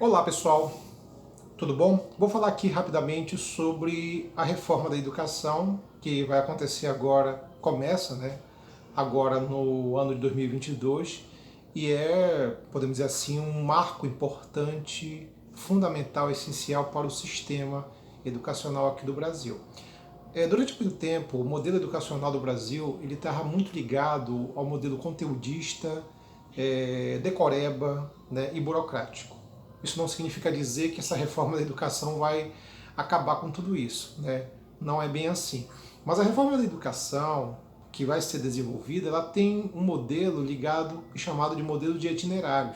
Olá pessoal, tudo bom? Vou falar aqui rapidamente sobre a reforma da educação que vai acontecer agora, começa, agora no ano de 2022 e podemos dizer assim, um marco importante, fundamental, essencial para o sistema educacional aqui do Brasil. Durante muito tempo, o modelo educacional do Brasil ele estava muito ligado ao modelo conteudista, decoreba, e burocrático. Isso não significa dizer que essa reforma da educação vai acabar com tudo isso, né? Não é bem assim. Mas a reforma da educação que vai ser desenvolvida, ela tem um modelo ligado e chamado de modelo de itinerários,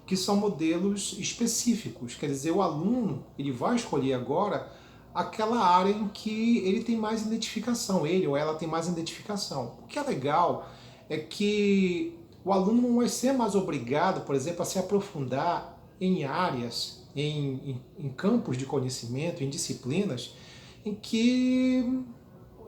que são modelos específicos. Quer dizer, o aluno ele vai escolher agora aquela área em que ele tem mais identificação, ele ou ela tem mais identificação. O que é legal é que o aluno não vai ser mais obrigado, por exemplo, a se aprofundar em áreas, em campos de conhecimento, em disciplinas, em que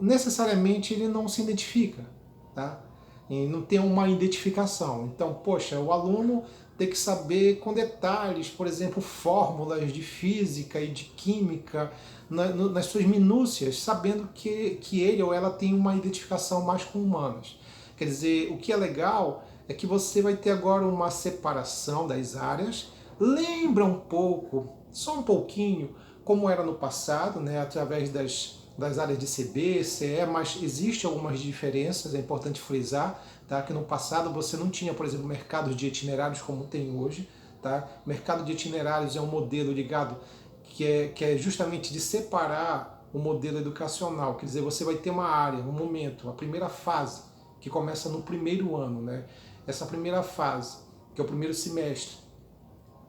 necessariamente ele não se identifica, tá? E não tem uma identificação. Então, poxa, o aluno tem que saber com detalhes, por exemplo, fórmulas de física e de química, nas suas minúcias, sabendo que ele ou ela tem uma identificação mais com humanas. Quer dizer, o que é legal é que você vai ter agora uma separação das áreas, lembra um pouco, só um pouquinho, como era no passado, através das áreas de CB, CE, mas existem algumas diferenças, é importante frisar, tá? Que no passado você não tinha, por exemplo, mercados de itinerários como tem hoje. Tá? Mercado de itinerários é um modelo ligado que é justamente de separar o modelo educacional, quer dizer, você vai ter uma área, um momento, a primeira fase, que começa no primeiro ano, né? Essa primeira fase, que é o primeiro semestre,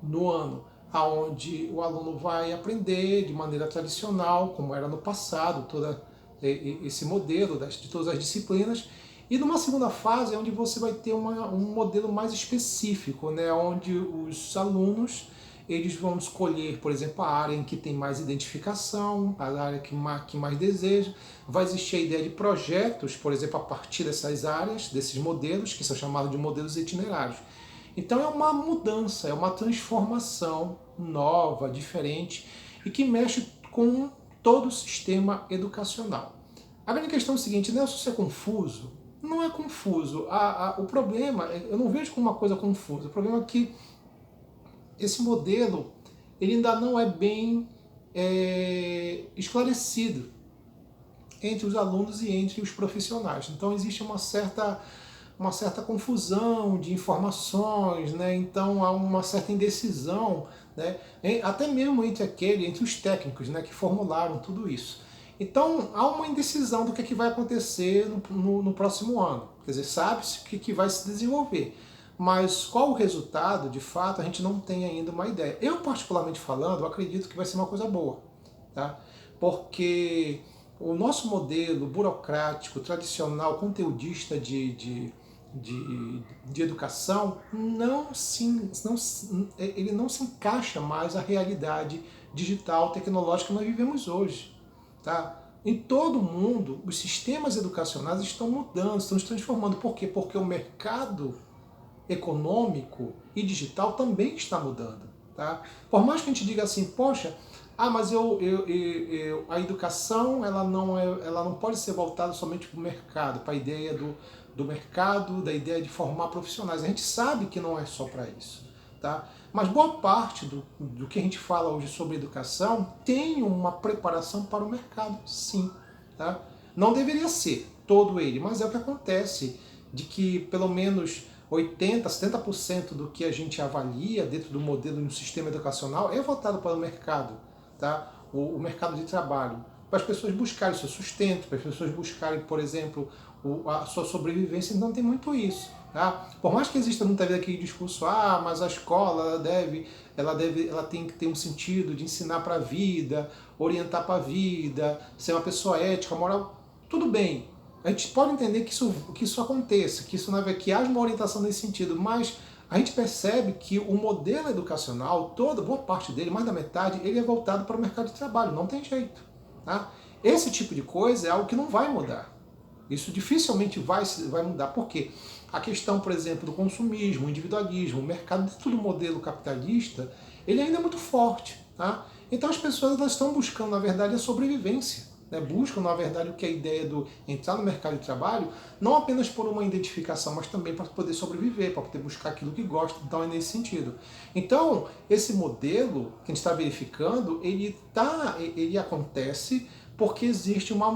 no ano, aonde o aluno vai aprender de maneira tradicional, como era no passado, todo esse modelo de todas as disciplinas, e numa segunda fase é onde você vai ter um modelo mais específico, onde os alunos eles vão escolher, por exemplo, a área em que tem mais identificação, a área que mais deseja. Vai existir a ideia de projetos, por exemplo, a partir dessas áreas, desses modelos, que são chamados de modelos itinerários. Então é uma mudança, é uma transformação nova, diferente e que mexe com todo o sistema educacional. A grande questão é o seguinte, Nelson, isso é confuso? Não é confuso. O problema, eu não vejo como uma coisa confusa, o problema é que esse modelo ele ainda não é bem esclarecido entre os alunos e entre os profissionais. Então existe uma certa confusão de informações, então há uma certa indecisão, até mesmo entre os técnicos, que formularam tudo isso. Então há uma indecisão do que vai acontecer no próximo ano. Quer dizer, sabe-se o que vai se desenvolver. Mas qual o resultado, de fato, a gente não tem ainda uma ideia. Eu, particularmente falando, acredito que vai ser uma coisa boa. Tá? Porque o nosso modelo burocrático, tradicional, conteudista de educação ele não se encaixa mais à realidade digital, tecnológica que nós vivemos hoje. Tá? Em todo o mundo, os sistemas educacionais estão mudando, estão se transformando. Por quê? Porque o mercado econômico e digital também está mudando. Tá? Por mais que a gente diga assim, poxa, mas a educação ela não pode ser voltada somente para o mercado, para a ideia do mercado, da ideia de formar profissionais. A gente sabe que não é só para isso. Tá? Mas boa parte do que a gente fala hoje sobre educação tem uma preparação para o mercado, sim. Tá? Não deveria ser todo ele, mas é o que acontece, de que pelo menos 80%, 70% do que a gente avalia dentro do modelo no sistema educacional é voltado para o mercado, tá? O mercado de trabalho, para as pessoas buscarem o seu sustento, para as pessoas buscarem, por exemplo, a sua sobrevivência. Então tem muito isso. Tá? Por mais que exista muita vez aquele discurso, mas a escola ela tem que ter um sentido de ensinar para a vida, orientar para a vida, ser uma pessoa ética, moral, tudo bem. A gente pode entender que isso aconteça, que haja uma orientação nesse sentido, mas a gente percebe que o modelo educacional, boa parte dele, mais da metade, ele é voltado para o mercado de trabalho, não tem jeito. Tá? Esse tipo de coisa é algo que não vai mudar. Isso dificilmente vai mudar. Por quê? a questão, por exemplo, do consumismo, o individualismo, o mercado dentro do modelo capitalista, ele ainda é muito forte. Tá? Então as pessoas elas estão buscando, na verdade, a sobrevivência. Né? Buscam, na verdade, o que é a ideia do entrar no mercado de trabalho, não apenas por uma identificação, mas também para poder sobreviver, para poder buscar aquilo que gosta. Então é nesse sentido. Então, esse modelo que a gente está verificando, ele acontece porque existe uma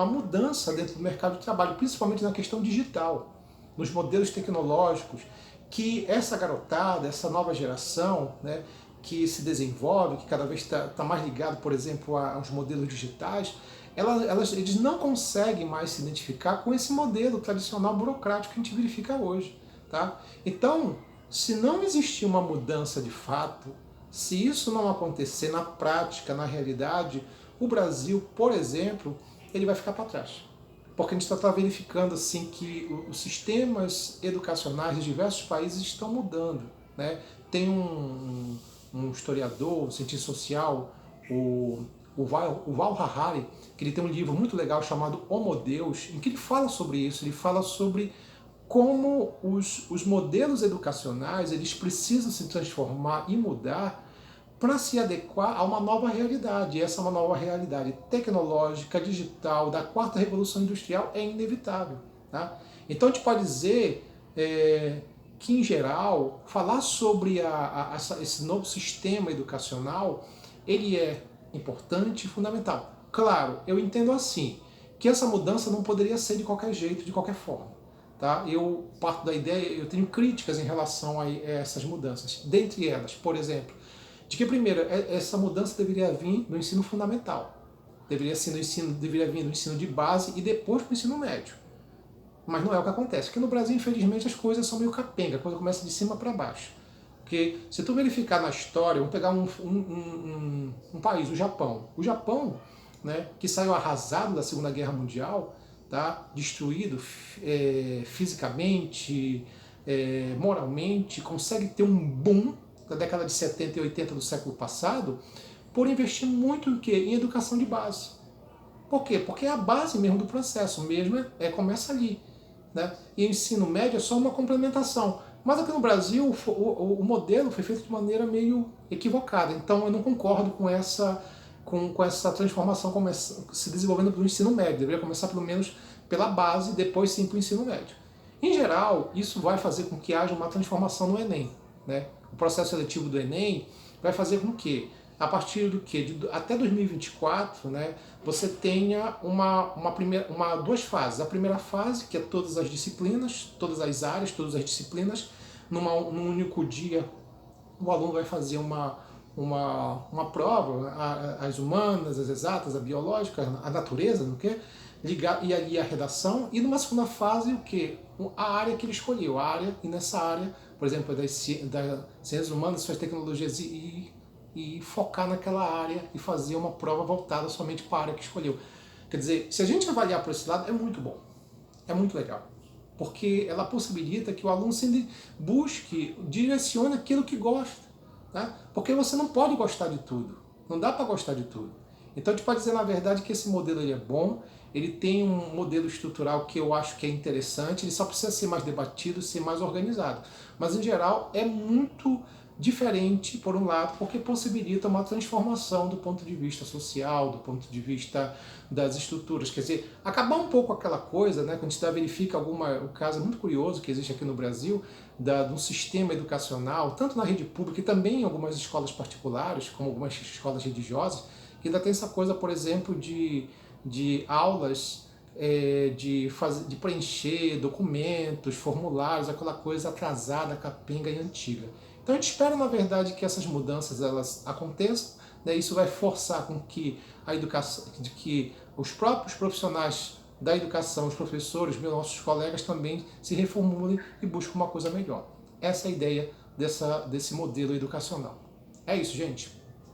mudança dentro do mercado de trabalho, principalmente na questão digital, nos modelos tecnológicos, que essa garotada, essa nova geração, né, que se desenvolve, que cada vez está mais ligado, por exemplo, aos modelos digitais, eles não conseguem mais se identificar com esse modelo tradicional burocrático que a gente verifica hoje. Tá? Então, se não existir uma mudança de fato, se isso não acontecer na prática, na realidade, o Brasil, por exemplo, ele vai ficar para trás. Porque a gente está verificando assim, que os sistemas educacionais de diversos países estão mudando. Né? Tem um historiador, um cientista social, o Val Harari, que ele tem um livro muito legal chamado Homo Deus, em que ele fala sobre isso, ele fala sobre como os modelos educacionais eles precisam se transformar e mudar para se adequar a uma nova realidade. E essa é uma nova realidade tecnológica, digital, da quarta revolução industrial é inevitável. Tá? Então a gente pode dizer que, em geral, falar sobre esse novo sistema educacional, ele é importante e fundamental. Claro, eu entendo assim, que essa mudança não poderia ser de qualquer jeito, de qualquer forma. Tá? Eu parto da ideia, eu tenho críticas em relação a essas mudanças. Dentre elas, por exemplo, de que, primeiro, essa mudança deveria vir no ensino fundamental. Deveria vir no ensino de base e depois para o ensino médio. Mas não é o que acontece. Porque no Brasil, infelizmente, as coisas são meio capenga, a coisa começa de cima para baixo. Porque se tu verificar na história, vamos pegar um país, o Japão. O Japão, né, que saiu arrasado da Segunda Guerra Mundial, tá, destruído fisicamente, moralmente, consegue ter um boom da década de 70 e 80 do século passado, por investir muito em quê? Em educação de base. Por quê? Porque é a base mesmo do processo, mesmo começa ali. Né? E o ensino médio é só uma complementação. Mas aqui no Brasil o modelo foi feito de maneira meio equivocada. Então eu não concordo com essa transformação se desenvolvendo pelo ensino médio. Deveria começar pelo menos pela base e depois sim para o ensino médio. Em geral, isso vai fazer com que haja uma transformação no Enem. Né? O processo seletivo do Enem vai fazer com que, a partir do que? Até 2024, né, você tenha duas fases. A primeira fase, que é todas as disciplinas, todas as áreas, todas as disciplinas, num único dia, o aluno vai fazer uma prova, as humanas, as exatas, a biológica, a natureza, não quê? E ali a redação, e numa segunda fase, o quê? A área que ele escolheu, e nessa área, por exemplo, das ciências humanas, suas tecnologias e focar naquela área e fazer uma prova voltada somente para a área que escolheu. Quer dizer, se a gente avaliar por esse lado, é muito bom, é muito legal, porque ela possibilita que o aluno se busque, direcione aquilo que gosta, né? Porque você não pode gostar de tudo, não dá para gostar de tudo. Então a gente pode dizer, na verdade, que esse modelo ele é bom, ele tem um modelo estrutural que eu acho que é interessante, ele só precisa ser mais debatido, ser mais organizado. Mas, em geral, é muito diferente, por um lado, porque possibilita uma transformação do ponto de vista social, do ponto de vista das estruturas. Quer dizer, acabar um pouco aquela coisa, né, quando a gente verifica um caso muito curioso que existe aqui no Brasil, de um sistema educacional, tanto na rede pública e também em algumas escolas particulares, como algumas escolas religiosas, que ainda tem essa coisa, por exemplo, de aulas de preencher documentos, formulários, aquela coisa atrasada, capenga e antiga. Então a gente espera, na verdade, que essas mudanças elas aconteçam, né? Isso vai forçar com que a educação, que os próprios profissionais da educação, os professores, meus nossos colegas também se reformulem e busquem uma coisa melhor. Essa é a ideia desse modelo educacional. É isso, gente.